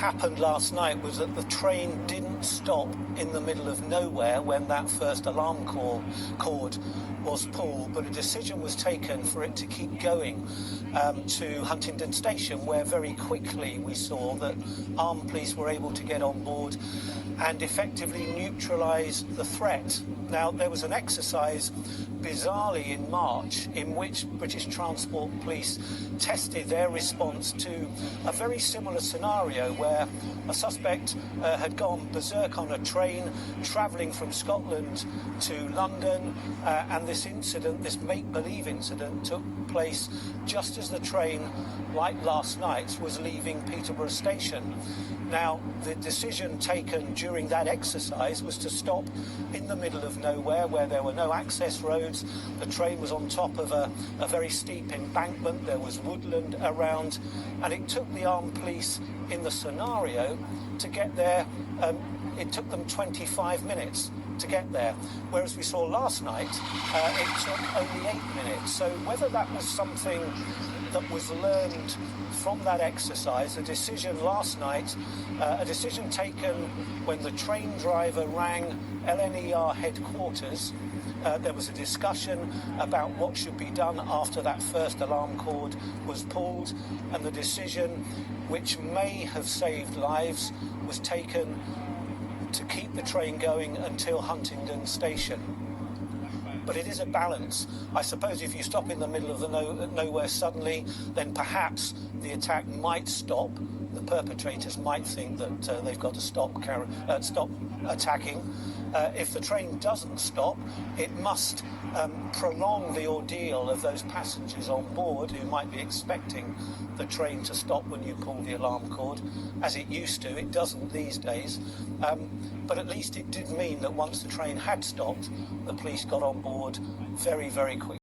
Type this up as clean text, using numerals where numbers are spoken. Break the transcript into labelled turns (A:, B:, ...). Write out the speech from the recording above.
A: happened last night was that the train didn't stop in the middle of nowhere when that first alarm cord was pulled, but a decision was taken for it to keep going to Huntingdon station, where very quickly we saw that armed police were able to get on board and effectively neutralise the threat. Now, there was an exercise, bizarrely in March, in which British Transport Police tested their response to a very similar scenario where a suspect had gone berserk on a train travelling from Scotland to London, and this incident, this make-believe incident, took place just as the train, like last night, was leaving Peterborough station. Now, the decision taken during that exercise was to stop in the middle of nowhere where there were no access roads. The train was on top of a very steep embankment. There was woodland around, and it took the armed police in the scenario to get there. It took them 25 minutes to get there, whereas we saw last night it took only 8 minutes. So whether that was something that was learned from that exercise, a decision last night, a decision taken when the train driver rang LNER headquarters. There was a discussion about what should be done after that first alarm cord was pulled, and the decision, which may have saved lives, was taken to keep the train going until Huntingdon station. But it is a balance. I suppose if you stop in the middle of the nowhere suddenly, then perhaps the attack might stop. The perpetrators might think that they've got to stop attacking. If the train doesn't stop, it must prolong the ordeal of those passengers on board who might be expecting the train to stop when you pull the alarm cord, as it used to. It doesn't these days. But at least it did mean that once the train had stopped, the police got on board very, very quickly.